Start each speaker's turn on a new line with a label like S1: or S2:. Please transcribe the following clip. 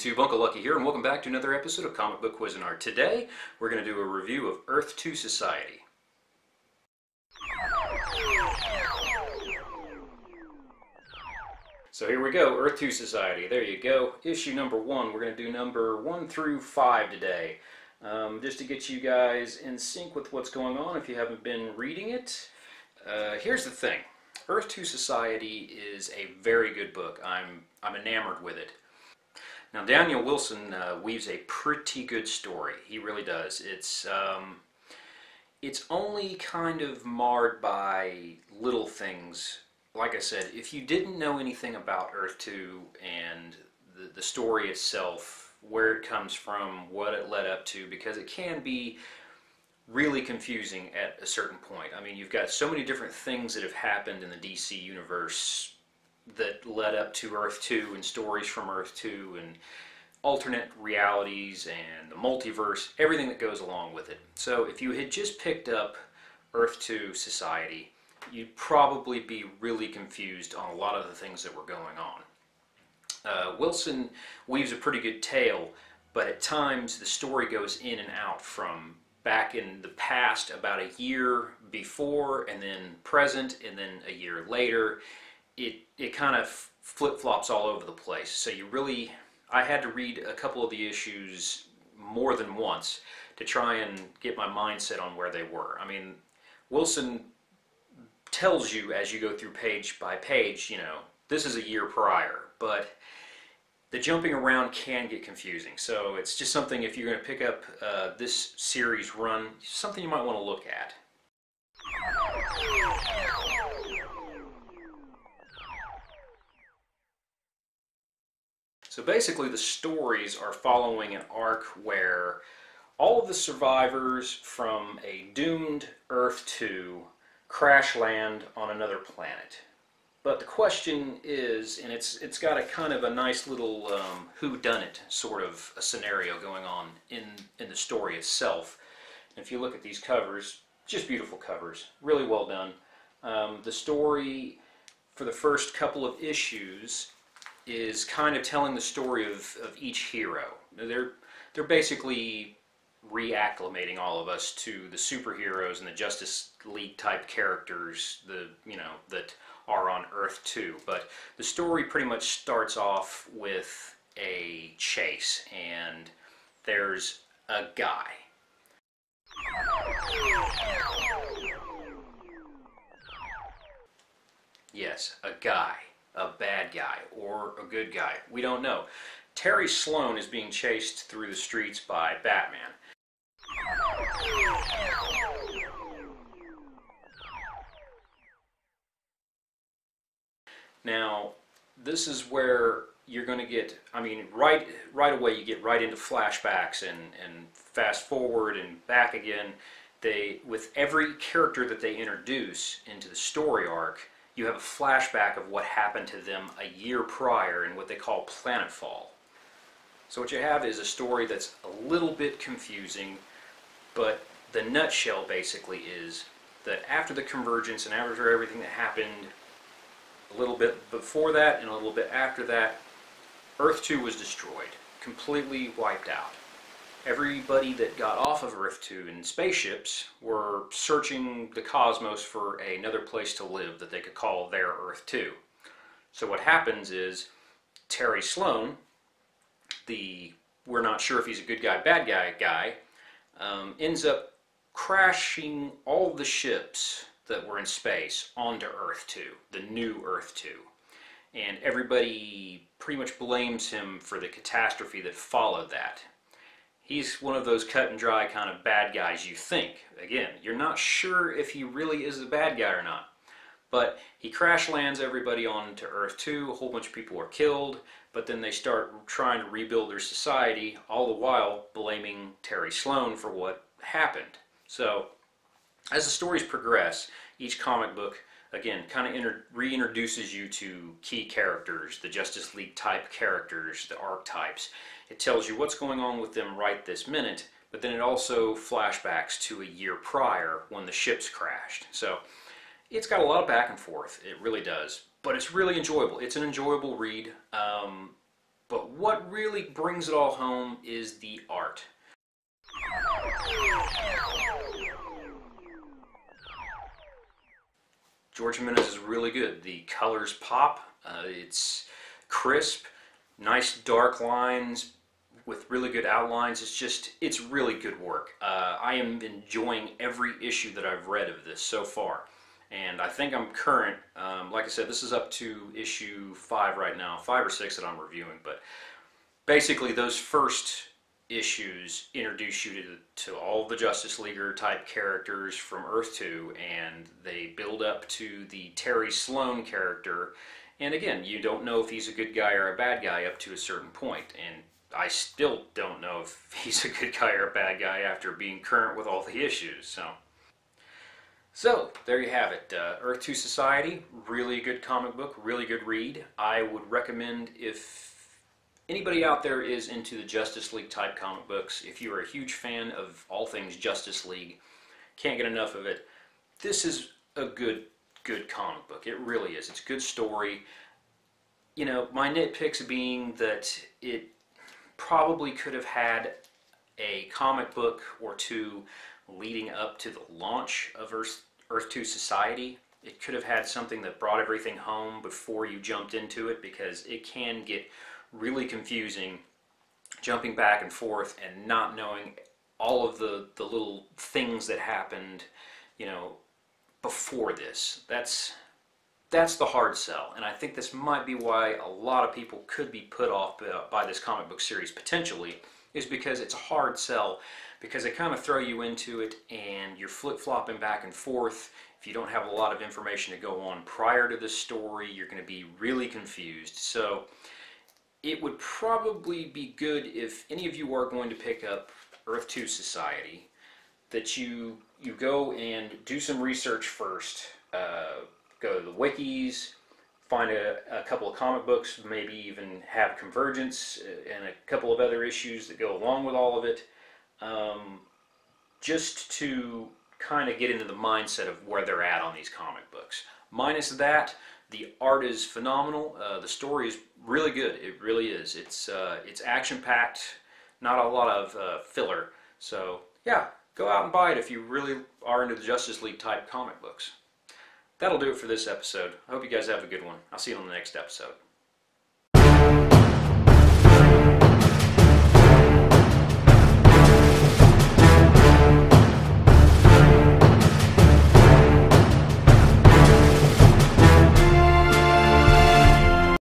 S1: YouTube, Uncle Lucky here, and welcome back to another episode of Comic Book Cuisinart. Today, we're going to do a review of Earth 2 Society. So here we go, Earth 2 Society. There you go. Issue number 1. We're going to do number 1 through 5 today. Just to get you guys in sync with what's going on if you haven't been reading it. Here's the thing. Earth 2 Society is a very good book. I'm enamored with it. Now, Daniel Wilson weaves a pretty good story. He really does. It's only kind of marred by little things. Like I said, if you didn't know anything about Earth 2 and the story itself, where it comes from, what it led up to, because it can be really confusing at a certain point. I mean, you've got so many different things that have happened in the DC universe that led up to Earth 2 and stories from Earth 2 and alternate realities and the multiverse, everything that goes along with it. So if you had just picked up Earth 2 Society, you'd probably be really confused on a lot of the things that were going on. Wilson weaves a pretty good tale, but at times the story goes in and out from back in the past, about a year before, and then present, and then a year later. It kind of flip-flops all over the place. So I had to read a couple of the issues more than once to try and get my mindset on where they were. I mean, Wilson tells you as you go through page by page, you know, this is a year prior, but the jumping around can get confusing. So it's just something, if you're going to pick up this series run, something you might want to look at. So basically the stories are following an arc where all of the survivors from a doomed Earth 2 crash land on another planet. But the question is, and it's got a kind of a nice little whodunit sort of a scenario going on in the story itself. And if you look at these covers, just beautiful covers, really well done. The story for the first couple of issues is kind of telling the story of each hero. They're basically reacclimating all of us to the superheroes and the Justice League type characters, that are on Earth 2. But the story pretty much starts off with a chase, and there's a guy. Yes, a guy. A bad guy or a good guy. We don't know. Terry Sloan is being chased through the streets by Batman. Now, this is where you're going to get, I mean, right away you get right into flashbacks and fast forward and back again. With every character that they introduce into the story arc, you have a flashback of what happened to them a year prior in what they call Planetfall. So what you have is a story that's a little bit confusing, but the nutshell basically is that after the convergence and after everything that happened a little bit before that and a little bit after that, Earth 2 was destroyed, completely wiped out. Everybody that got off of Earth 2 in spaceships were searching the cosmos for another place to live that they could call their Earth 2. So what happens is Terry Sloan, we're not sure if he's a good guy, bad guy, ends up crashing all the ships that were in space onto Earth 2, the new Earth 2. And everybody pretty much blames him for the catastrophe that followed that. He's one of those cut and dry kind of bad guys you think. Again, you're not sure if he really is a bad guy or not. But he crash lands everybody onto Earth 2, a whole bunch of people are killed, but then they start trying to rebuild their society, all the while blaming Terry Sloan for what happened. So, as the stories progress, each comic book, again, kind of reintroduces you to key characters, the Justice League type characters, the archetypes. It tells you what's going on with them right this minute, but then it also flashbacks to a year prior when the ships crashed. So it's got a lot of back and forth, it really does. But it's really enjoyable. It's an enjoyable read, But what really brings it all home is the art. George Jimenez is really good. The colors pop, it's crisp, nice dark lines with really good outlines. It's really good work. I am enjoying every issue that I've read of this so far. And I think I'm current, like I said, this is up to issue 5 right now, 5 or 6 that I'm reviewing, but basically those first issues introduce you to all the Justice Leaguer type characters from Earth 2, and they build up to the Terry Sloan character, and again, you don't know if he's a good guy or a bad guy up to a certain point, and I still don't know if he's a good guy or a bad guy after being current with all the issues. So there you have it. Earth 2 Society, really good comic book, really good read. I would recommend, if anybody out there is into the Justice League type comic books, if you're a huge fan of all things Justice League, can't get enough of it, this is a good comic book. It really is. It's a good story. You know, my nitpicks being that it probably could have had a comic book or two leading up to the launch of Earth 2 Society. It could have had something that brought everything home before you jumped into it, because it can get really confusing jumping back and forth and not knowing all of the little things that happened, you know, before this. That's the hard sell, and I think this might be why a lot of people could be put off by this comic book series potentially, is because it's a hard sell, because they kind of throw you into it and you're flip-flopping back and forth. If you don't have a lot of information to go on prior to the story, you're going to be really confused. So it would probably be good, if any of you are going to pick up Earth 2 Society, that you go and do some research first. Go to the wikis, find a couple of comic books, maybe even have Convergence and a couple of other issues that go along with all of it, just to kind of get into the mindset of where they're at on these comic books. Minus that, the art is phenomenal. The story is really good. It really is. It's action-packed, not a lot of filler. So yeah, go out and buy it if you really are into the Justice League type comic books. That'll do it for this episode. I hope you guys have a good one. I'll see you on the next episode.